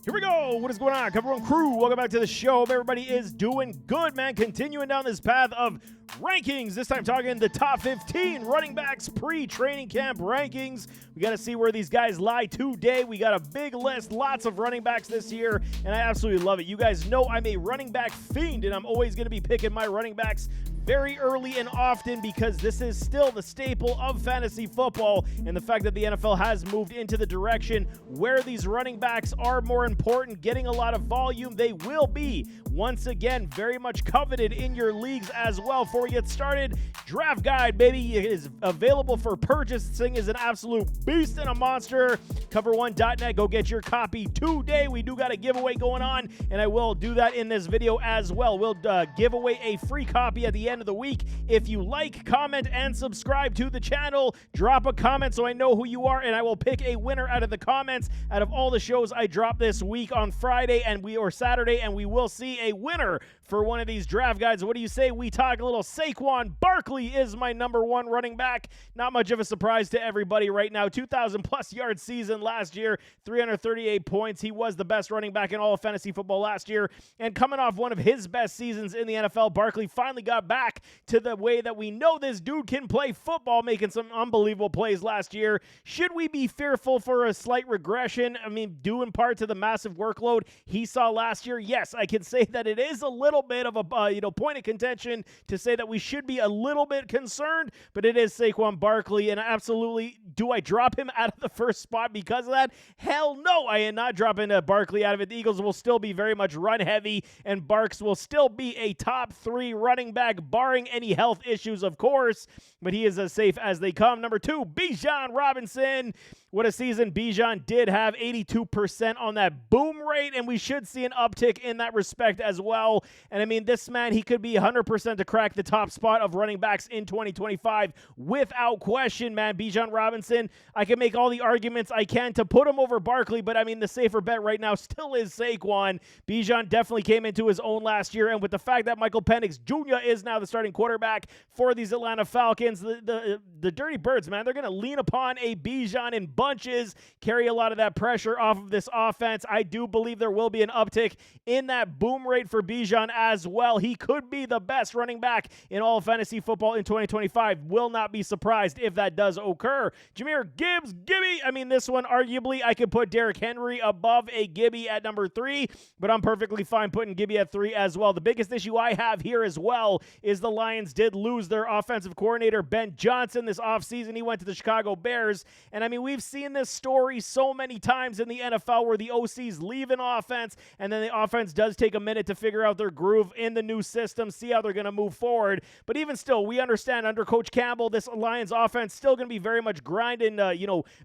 Here we go. What is going on, Cover One crew? Welcome back to the show. Hope everybody is doing good, man. Continuing down this path of rankings. This time talking the top 15 running backs pre-training camp rankings. We got to see where these guys lie today. We got a big list, lots of running backs this year, and I absolutely love it. You guys know I'm a running back fiend, and I'm always going to be picking my running backs very early and often because this is still the staple of fantasy football, and the fact that the NFL has moved into the direction where these running backs are more important, getting a lot of volume. They will be, once again, very much coveted in your leagues as well. Before we get started, Draft Guide, baby, is available for purchase. This thing is an absolute beast and a monster. Cover1.net, go get your copy today. We do got a giveaway going on, and I will do that in this video as well. We'll give away a free copy at the end of the week. If you like, comment, and subscribe to the channel, drop a comment so I know who you are, and I will pick a winner out of the comments out of all the shows I drop this week on Friday or Saturday, and we will see a winner for one of these draft guides. What do you say we talk a little Saquon Barkley is my number one running back. Not much of a surprise to everybody right now. 2,000 plus yard season last year, 338 points. He was the best running back in all of fantasy football last year, and coming off one of his best seasons in the NFL, Barkley finally got back to the way that we know this dude can play football, making some unbelievable plays last year. Should we be fearful for a slight regression? I mean, due in part to the massive workload he saw last year? Yes, I can say that it is a little bit of a point of contention to say that we should be a little bit concerned, but it is Saquon Barkley, and absolutely, do I drop him out of the first spot because of that? Hell no, I am not dropping Barkley out of it. The Eagles will still be very much run heavy, and Barks will still be a top 3 running back, barring any health issues, of course, but he is as safe as they come. Number 2, Bijan Robinson. What a season Bijan did have, 82% on that boom rate, and we should see an uptick in that respect as well. And I mean, this man, he could be 100% to crack the top spot of running backs in 2025 without question, man. Bijan Robinson, I can make all the arguments I can to put him over Barkley, but I mean, the safer bet right now still is Saquon. Bijan definitely came into his own last year, and with the fact that Michael Penix Jr. is now the starting quarterback for these Atlanta Falcons, the Dirty Birds, man, they're going to lean upon a Bijan in bunches, carry a lot of that pressure off of this offense. I do believe there will be an uptick in that boom rate for Bijan as well. He could be the best running back in all of fantasy football in 2025. Will not be surprised if that does occur. Jahmyr Gibbs, Gibby. I mean, this one, arguably, I could put Derrick Henry above a Gibby at number 3, but I'm perfectly fine putting Gibby at 3 as well. The biggest issue I have here as well is the Lions did lose their offensive coordinator, Ben Johnson, this offseason. He went to the Chicago Bears, and I mean, we've seen this story so many times in the NFL where the OCs leave an offense, and then the offense does take a minute to figure out their groove in the new system, see how they're going to move forward. But even still, we understand under Coach Campbell, this Lions offense still going to be very much grinding,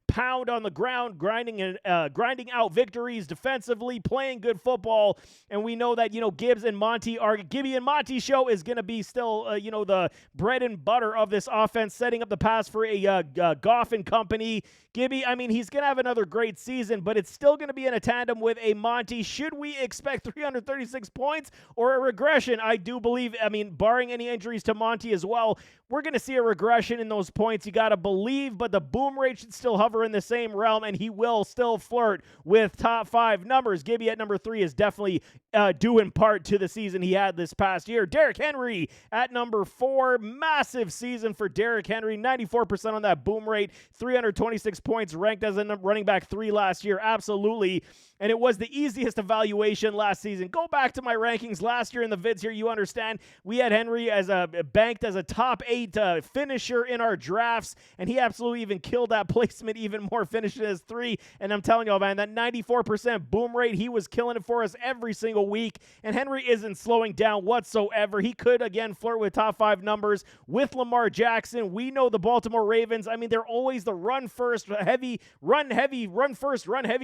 pound on the ground, grinding out victories defensively, playing good football. And we know that, Gibby and Monty show is going to be still, the bread and butter of this offense, setting up the pass for a Goff and company. Gibby, I mean, he's going to have another great season, but it's still going to be in a tandem with a Monty. Should we expect 336 points or a regression? I do believe, barring any injuries to Monty as well, we're going to see a regression in those points. You got to believe, but the boom rate should still hover in the same realm, and he will still flirt with top 5 numbers. Gibby at number 3 is definitely due in part to the season he had this past year. Derrick Henry at number 4. Massive season for Derrick Henry. 94% on that boom rate. 326 points, ranked as a running back 3 last year. Absolutely. And it was the easiest evaluation last season. Go back to my rankings last year in the vids here. You understand we had Henry as banked as a top 8 finisher in our drafts, and he absolutely even killed that placement even more, finishing as 3. And I'm telling you, man, that 94% boom rate, he was killing it for us every single week. And Henry isn't slowing down whatsoever. He could, again, flirt with top 5 numbers with Lamar Jackson. We know the Baltimore Ravens, they're always the run first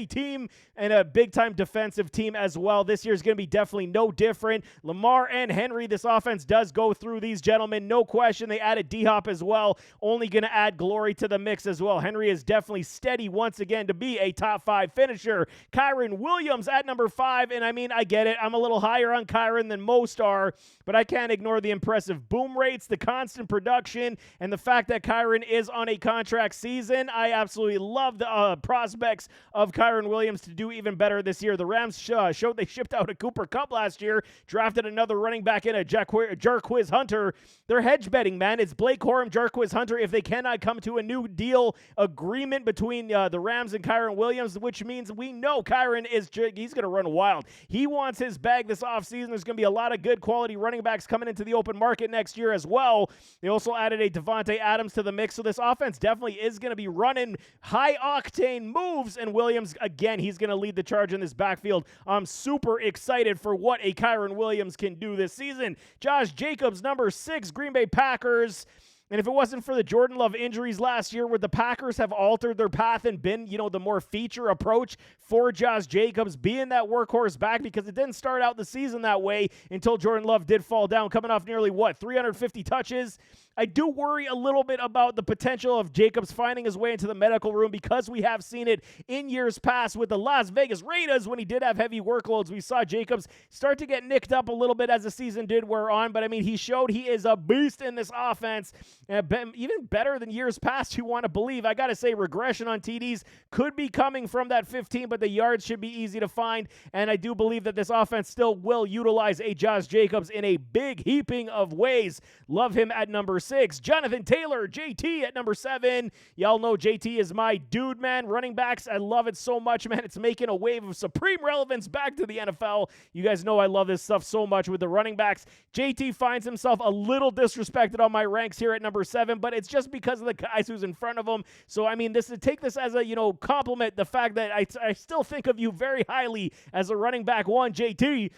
team, and a big-time defensive team as well. This year is going to be definitely no different. Lamar and Henry, this offense does go through these gentlemen, no question. They added D-Hop as well, only going to add glory to the mix as well. Henry is definitely steady once again to be a top 5 finisher. Kyren Williams at number 5, and I mean, I get it. I'm a little higher on Kyren than most are, but I can't ignore the impressive boom rates, the constant production, and the fact that Kyren is on a contract season. I absolutely love the prospects of Kyren Williams to do even better this year. The Rams showed they shipped out a Cooper Kupp last year, drafted another running back in a Jarquiz Hunter. They're hedge betting, man. It's Blake Corum, Jarquiz Hunter. If they cannot come to a new deal agreement between the Rams and Kyren Williams, which means we know Kyren he's going to run wild. He wants his bag this offseason. There's going to be a lot of good quality running backs coming into the open market next year as well. They also added a Devontae Adams to the mix, so this offense definitely is going to be running high-octane moves, and Williams, again, he's going to lead the charge in this backfield. I'm super excited for what a Kyren Williams can do this season. Josh Jacobs, number 6, Green Bay Packers. And if it wasn't for the Jordan Love injuries last year, would the Packers have altered their path and been, the more feature approach for Josh Jacobs, being that workhorse back? Because it didn't start out the season that way until Jordan Love did fall down, coming off nearly, 350 touches. I do worry a little bit about the potential of Jacobs finding his way into the medical room, because we have seen it in years past with the Las Vegas Raiders when he did have heavy workloads. We saw Jacobs start to get nicked up a little bit as the season did wear on, but I mean, he showed he is a beast in this offense, even better than years past, you want to believe. I got to say, regression on TDs could be coming from that 15, but the yards should be easy to find, and I do believe that this offense still will utilize a Josh Jacobs in a big heaping of ways. Love him at number 6. Jonathan Taylor, JT at number 7. Y'all know JT is my dude, man. Running backs, I love it so much, man. It's making a wave of supreme relevance back to the NFL. You guys know I love this stuff so much with the running backs. JT finds himself a little disrespected on my ranks here at number 7, but it's just because of the guys who's in front of him. So, I mean, take this as a, compliment, the fact that I still think of you very highly as a running back 1, JT.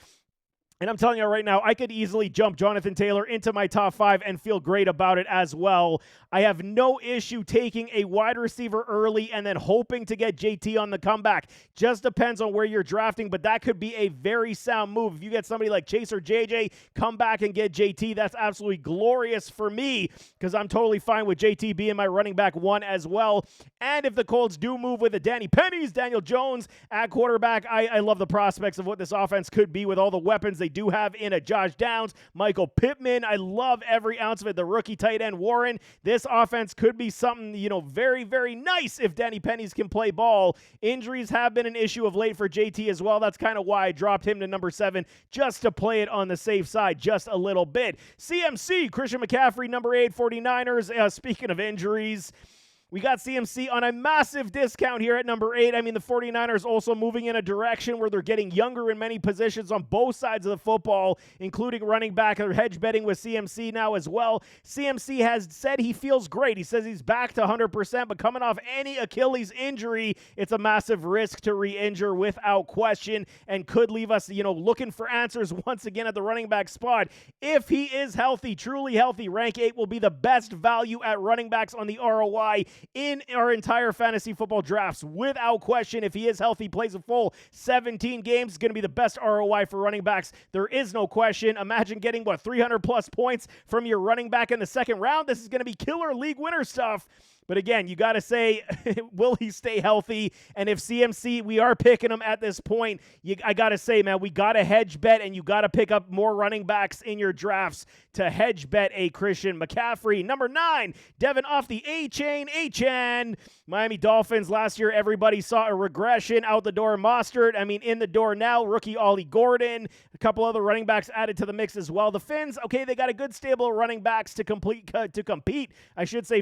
And I'm telling you right now, I could easily jump Jonathan Taylor into my top 5 and feel great about it as well. I have no issue taking a wide receiver early and then hoping to get JT on the comeback. Just depends on where you're drafting, but that could be a very sound move. If you get somebody like Chase or JJ, come back and get JT. That's absolutely glorious for me, because I'm totally fine with JT being my running back 1 as well. And if the Colts do move with the Danny Pennies, Daniel Jones at quarterback, I love the prospects of what this offense could be with all the weapons they do have in a Josh Downs, Michael Pittman. I love every ounce of it. The rookie tight end Warren. This offense could be something, very, very nice if Danny Pennies can play ball. Injuries have been an issue of late for JT as well. That's kind of why I dropped him to number 7, just to play it on the safe side just a little bit. CMC, Christian McCaffrey, number 8, 49ers. Speaking of injuries, we got CMC on a massive discount here at number 8. I mean, the 49ers also moving in a direction where they're getting younger in many positions on both sides of the football, including running back. They're hedge betting with CMC now as well. CMC has said he feels great. He says he's back to 100%, but coming off any Achilles injury, it's a massive risk to re-injure without question, and could leave us, looking for answers once again at the running back spot. If he is healthy, truly healthy, rank 8 will be the best value at running backs on the ROI in our entire fantasy football drafts. Without question, if he is healthy, plays a full 17 games, it's going to be the best ROI for running backs. There is no question. Imagine getting, 300 plus points from your running back in the second round. This is going to be killer league winner stuff. But again, you got to say, will he stay healthy? And if CMC, we are picking him at this point, I got to say, man, we got to hedge bet, and you got to pick up more running backs in your drafts to hedge bet a Christian McCaffrey. Number 9, Devin off the A-Chain. Miami Dolphins last year, everybody saw a regression out the door. Mostert, in the door now. Rookie Ollie Gordon. A couple other running backs added to the mix as well. The Fins, okay, they got a good stable of running backs to compete,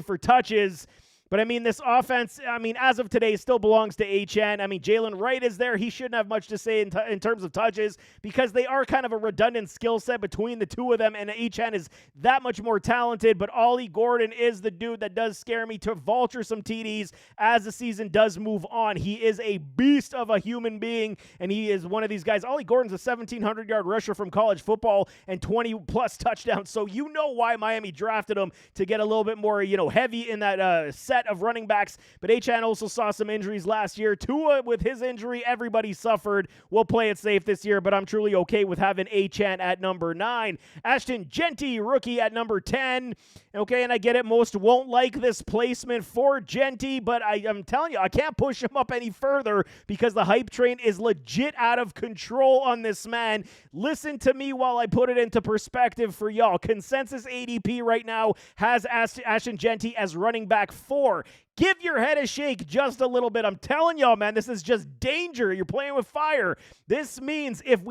for touches. But, this offense, as of today, still belongs to Achane. Jalen Wright is there. He shouldn't have much to say in terms of touches, because they are kind of a redundant skill set between the two of them, and Achane is that much more talented. But Ollie Gordon is the dude that does scare me to vulture some TDs as the season does move on. He is a beast of a human being, and he is one of these guys. Ollie Gordon's a 1,700-yard rusher from college football and 20-plus touchdowns, so you know why Miami drafted him, to get a little bit more, heavy in that set set of running backs, but Achane also saw some injuries last year. Tua, with his injury, everybody suffered. We'll play it safe this year, but I'm truly okay with having Achane at number 9. Ashton Jeanty, rookie, at number 10. Okay, and I get it, most won't like this placement for Jeanty, but I'm telling you, I can't push him up any further because the hype train is legit out of control on this man. Listen to me while I put it into perspective for y'all. Consensus ADP right now has Ashton Jeanty as running back 4. Give your head a shake just a little bit. I'm telling y'all, man, this is just danger. You're playing with fire. This means if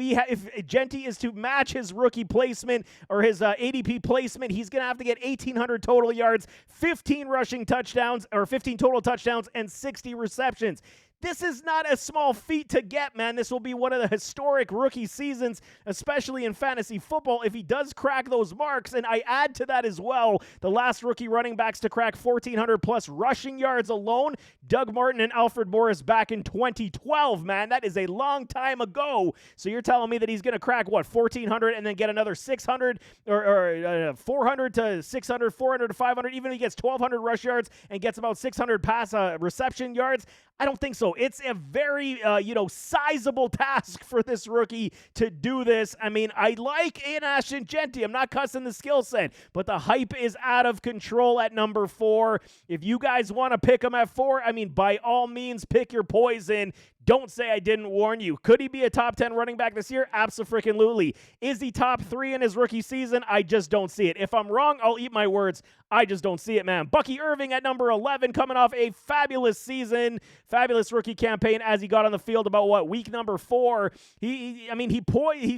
Jeanty is to match his rookie placement or his ADP placement, he's going to have to get 1,800 total yards, 15 rushing touchdowns, or 15 total touchdowns, and 60 receptions. This is not a small feat to get, man. This will be one of the historic rookie seasons, especially in fantasy football, if he does crack those marks. And I add to that as well, the last rookie running backs to crack 1,400-plus rushing yards alone, Doug Martin and Alfred Morris back in 2012, man. That is a long time ago. So you're telling me that he's going to crack, 1,400 and then get another 600 or 400 to 600, 400 to 500, even if he gets 1,200 rush yards and gets about 600 pass reception yards? I don't think so. It's a very, sizable task for this rookie to do this. I mean, I like Ashton Jeanty. I'm not cussing the skill set, but the hype is out of control at number 4. If you guys want to pick him at 4, I mean, by all means, pick your poison. Don't say I didn't warn you. Could he be a top 10 running back this year? Abso-freaking-lutely. Is he top 3 in his rookie season? I just don't see it. If I'm wrong, I'll eat my words. I just don't see it, man. Bucky Irving at number 11, coming off a fabulous season, fabulous rookie campaign as he got on the field about, week number 4. He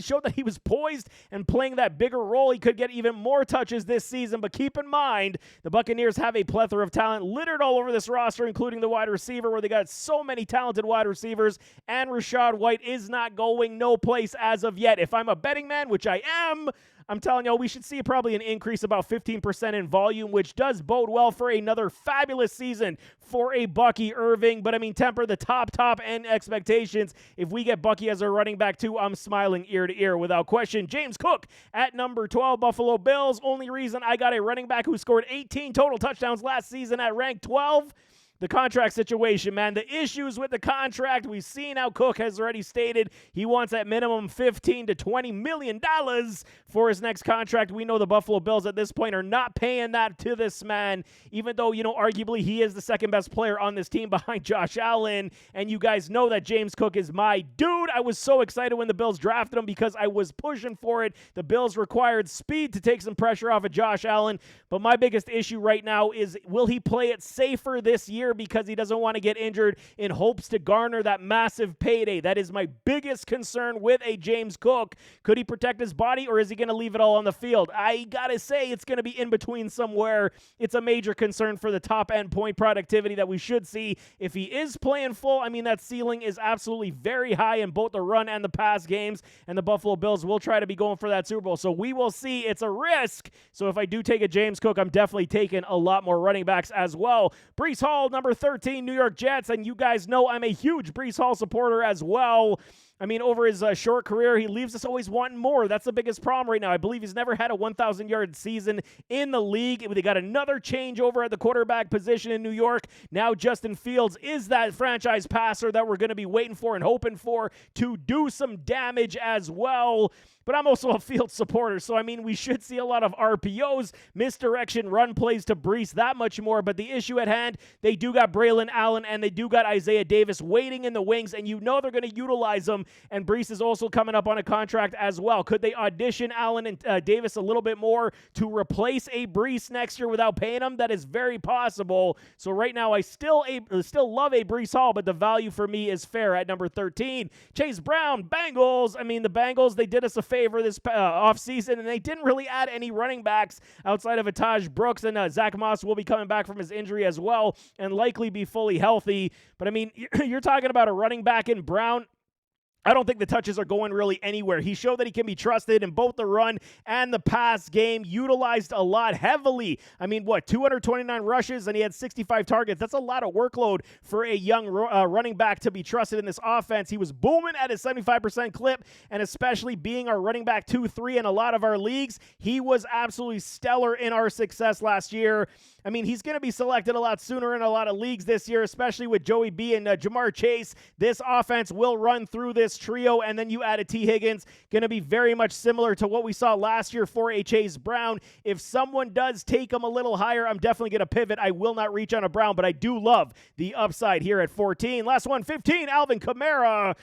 showed that he was poised and playing that bigger role. He could get even more touches this season, but keep in mind, the Buccaneers have a plethora of talent littered all over this roster, including the wide receiver, where they got so many talented wide receivers. And Rachaad White is not going no place as of yet. If I'm a betting man, which I am, I'm telling you, we should see probably an increase about 15% in volume, which does bode well for another fabulous season for a Bucky Irving. But I mean, temper the top end expectations. If we get Bucky as our running back too, I'm smiling ear to ear without question. James Cook at number 12, Buffalo Bills. Only reason I got a running back who scored 18 total touchdowns last season at rank 12. The contract situation, man. The issues with the contract, we've seen how Cook has already stated he wants at minimum $15 to $20 million for his next contract. We know the Buffalo Bills at this point are not paying that to this man, even though, arguably he is the second best player on this team behind Josh Allen. And you guys know that James Cook is my dude. I was so excited when the Bills drafted him because I was pushing for it. The Bills required speed to take some pressure off of Josh Allen. But my biggest issue right now is, will he play it safer this year because he doesn't want to get injured in hopes to garner that massive payday? That is my biggest concern with a James Cook. Could he protect his body, or is he going to leave it all on the field? I gotta say, it's going to be in between somewhere. It's a major concern for the top end point productivity that we should see. If he is playing full, I mean, that ceiling is absolutely very high in both the run and the pass games, and the Buffalo Bills will try to be going for that Super Bowl. So we will see. It's a risk. So if I do take a James Cook, I'm definitely taking a lot more running backs as well. Breece Hall, number 13, New York Jets, and you guys know I'm a huge Breece Hall supporter as well. I mean, over his short career, he leaves us always wanting more. That's the biggest problem right now. I believe he's never had a 1,000-yard season in the league. They got another change over at the quarterback position in New York. Now Justin Fields is that franchise passer that we're going to be waiting for and hoping for to do some damage as well. But I'm also a Fields supporter, so I mean, we should see a lot of RPOs, misdirection, run plays to Breece, that much more. But the issue at hand, they do got Braylon Allen and they do got Isaiah Davis waiting in the wings, and you know they're going to utilize them. And Breece is also coming up on a contract as well. Could they audition Allen and Davis a little bit more to replace a Breece next year without paying him? That is very possible. So right now, I still love a Breece Hall, but the value for me is fair at number 13. Chase Brown, Bengals. I mean, the Bengals, they did us a favor this offseason, and they didn't really add any running backs outside of Taj Brooks, and Zach Moss will be coming back from his injury as well and likely be fully healthy. But I mean, you're talking about a running back in Brown. I don't think the touches are going really anywhere. He showed that he can be trusted in both the run and the pass game, utilized a lot heavily. I mean, 229 rushes, and he had 65 targets. That's a lot of workload for a young running back to be trusted in this offense. He was booming at a 75% clip, and especially being our running back 2-3 in a lot of our leagues, he was absolutely stellar in our success last year. I mean, he's going to be selected a lot sooner in a lot of leagues this year, especially with Joey B and Jamar Chase. This offense will run through this trio, and then you add a T. Higgins, going to be very much similar to what we saw last year for a Chase Brown. If someone does take him a little higher, I'm definitely going to pivot. I will not reach on a Brown, but I do love the upside here at 14. Last one, 15, Alvin Kamara.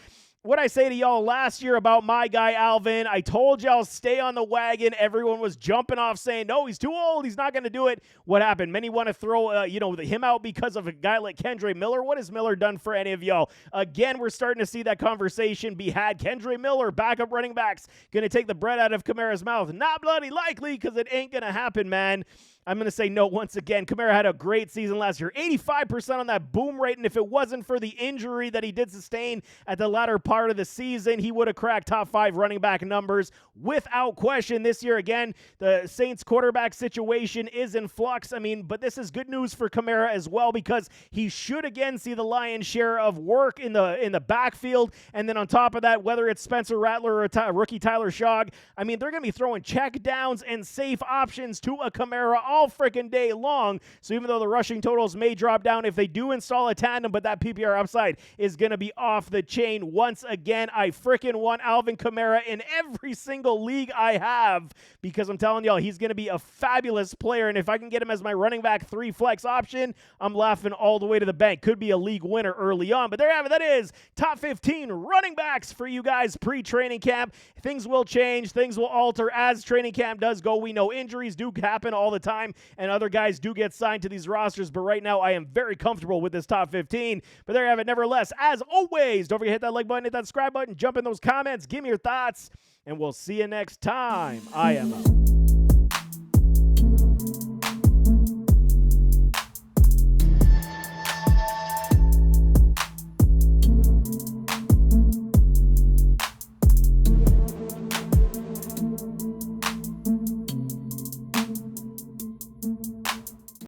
What I say to y'all last year about my guy Alvin, I told y'all stay on the wagon. Everyone was jumping off saying, no, he's too old. He's not going to do it. What happened? Many want to throw him out because of a guy like Kendre Miller. What has Miller done for any of y'all? Again, we're starting to see that conversation be had. Kendre Miller, backup running backs, going to take the bread out of Kamara's mouth. Not bloody likely, because it ain't going to happen, man. I'm going to say no once again. Kamara had a great season last year. 85% on that boom rate, and if it wasn't for the injury that he did sustain at the latter part of the season, he would have cracked top 5 running back numbers without question. This year, again, the Saints quarterback situation is in flux. I mean, but this is good news for Kamara as well, because he should again see the lion's share of work in the backfield. And then on top of that, whether it's Spencer Rattler or rookie Tyler Shogg, I mean, they're going to be throwing check downs and safe options to a Kamara all freaking day long. So even though the rushing totals may drop down if they do install a tandem, but that PPR upside is going to be off the chain. Once again, I freaking want Alvin Kamara in every single league I have, because I'm telling y'all, he's going to be a fabulous player. And if I can get him as my running back 3 flex option, I'm laughing all the way to the bank. Could be a league winner early on. But there you have it. That is top 15 running backs for you guys pre-training camp. Things will change. Things will alter as training camp does go. We know injuries do happen all the time, and other guys do get signed to these rosters, but right now I am very comfortable with this top 15. But there you have it. Nevertheless, as always, don't forget to hit that like button, hit that subscribe button, jump in those comments, give me your thoughts, and we'll see you next time. I am out.